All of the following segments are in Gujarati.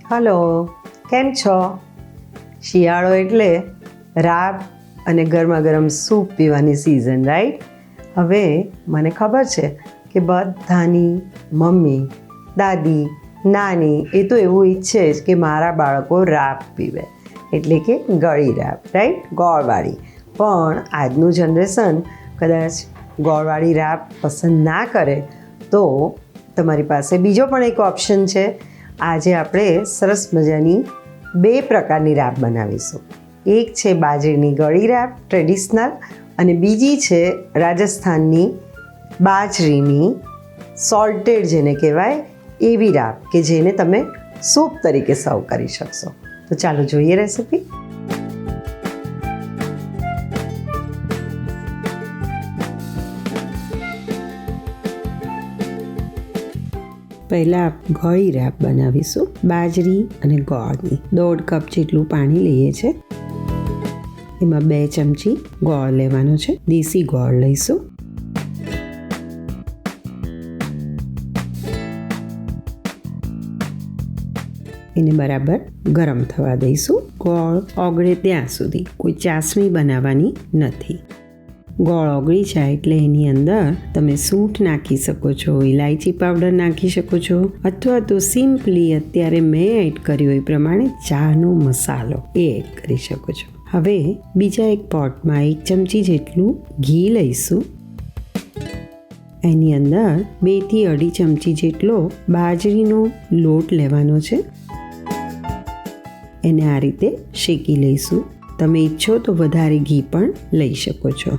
હલો, કેમ છો? શિયાળો એટલે રાબ અને ગરમા ગરમ સૂપ પીવાની સિઝન, રાઈટ? હવે મને ખબર છે કે બધાની મમ્મી, દાદી, નાની એ તો એવું ઈચ્છે જ કે મારા બાળકો રાબ પીવે, એટલે કે ગળી રાબ, રાઈટ? ગોળવાળી. પણ આજનું જનરેશન કદાચ ગોળવાળી રાબ પસંદ ના કરે તો તમારી પાસે બીજો પણ એક ઓપ્શન છે. આજે આપણે સરસ મજાની 2 પ્રકારની રાબ બનાવીશું. એક છે બાજરીની ગળી રાબ ટ્રેડિશનલ, અને બીજી છે રાજસ્થાનની બાજરીની સોલ્ટેડ જેને કહેવાય એવી રાબ, કે જેને તમે સૂપ તરીકે સર્વ કરી શકશો. તો ચાલો જોઈએ રેસીપી. પહેલાં ગળી રાબ બનાવીશું. બાજરી અને ગોળની 1.5 કપ જેટલું પાણી લઈએ છીએ. એમાં 2 ચમચી ગોળ લેવાનો છે. દેશી ગોળ લઈશું. એને બરાબર ગરમ થવા દઈશું. ગોળ ઓગળે ત્યાં સુધી. કોઈ ચાસણી બનાવવાની નથી. ગોળ ઓગળી જાય એટલે એની અંદર તમે સૂંઠ નાખી શકો છો, ઇલાયચી પાવડર નાખી શકો છો, અથવા તો સિમ્પલી અત્યારે મેં એડ કર્યો એ પ્રમાણે ચાનો મસાલો એ એડ કરી શકો છો. હવે બીજા એક પોટમાં 1 ચમચી જેટલું ઘી લઈશું. એની અંદર 2 થી 2.5 ચમચી જેટલો બાજરીનો લોટ લેવાનો છે. એને આ રીતે શેકી લઈશું. તમે ઈચ્છો તો વધારે ઘી પણ લઈ શકો છો.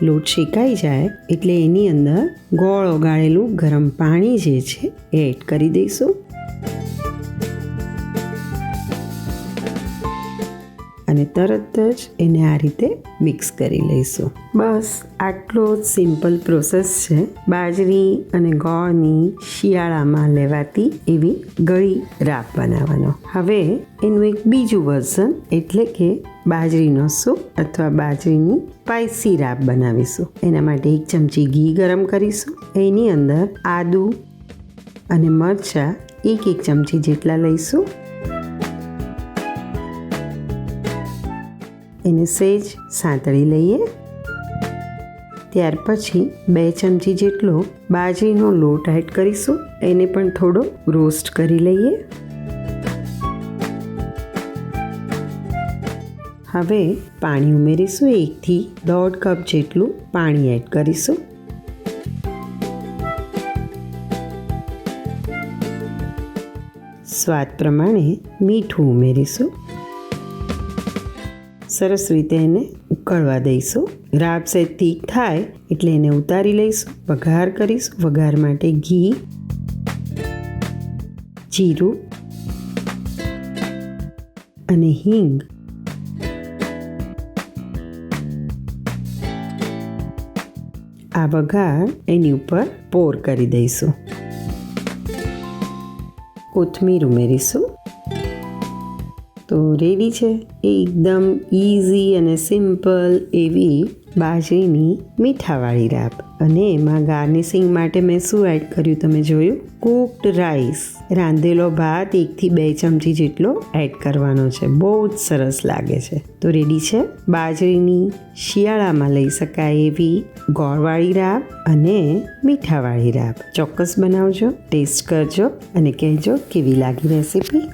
લોટ શેકાઈ જાય એટલે એની અંદર ગોળ ઓગાળેલું ગરમ પાણી જે છે એ એડ કરી દઈશું. અને તરત જ એને આ રીતે મિક્સ કરી લઈશું. બસ આટલો જ સિમ્પલ પ્રોસેસ છે બાજરી અને ગોળની શિયાળામાં લેવાતી એવી ગળી રાબ બનાવવાનો. હવે એનું એક બીજું વર્ઝન એટલે કે બાજરીનો સૂપ અથવા બાજરીની સ્પાઇસી રાબ બનાવીશું. એના માટે 1 ચમચી ઘી ગરમ કરીશું. એની અંદર આદુ અને મરચાં 1 ચમચી જેટલા લઈશું. એને સહેજ સાંતળી લઈએ. ત્યાર પછી 2 ચમચી જેટલો બાજરીનો લોટ એડ કરીશું. એને પણ થોડો રોસ્ટ કરી લઈએ. હવે પાણી ઉમેરીશું. 1 થી 1.5 કપ જેટલું પાણી એડ કરીશું. સ્વાદ પ્રમાણે મીઠું ઉમેરીશું. સરસ રીતે એને ઉકળવા દઈશું. રાબ સહેજ ઠીક થાય એટલે એને ઉતારી લઈશું. વઘાર કરીશું. વઘાર માટે ઘી, જીરું અને હિંગ આ વઘાર એની ઉપર પોર કરી દઈશું. કોથમીર ઉમેરીશું. તો રેડી છે એકદમ ઇઝી અને સિમ્પલ એવી બાજરીની મીઠાવાળી રાબ. અને એમાં ગાર્નિશિંગ માટે મેં શું એડ કર્યું તમે જોયું? કૂક્ડ રાઈસ, રાંધેલો ભાત 1 થી 2 ચમચી જેટલો એડ કરવાનો છે. બહુ જ સરસ લાગે છે. તો રેડી છે બાજરીની શિયાળામાં લઈ શકાય એવી ગોળવાળી રાબ અને મીઠાવાળી રાબ. ચોક્કસ બનાવજો, ટેસ્ટ કરજો અને કહેજો કેવી લાગી રેસીપી.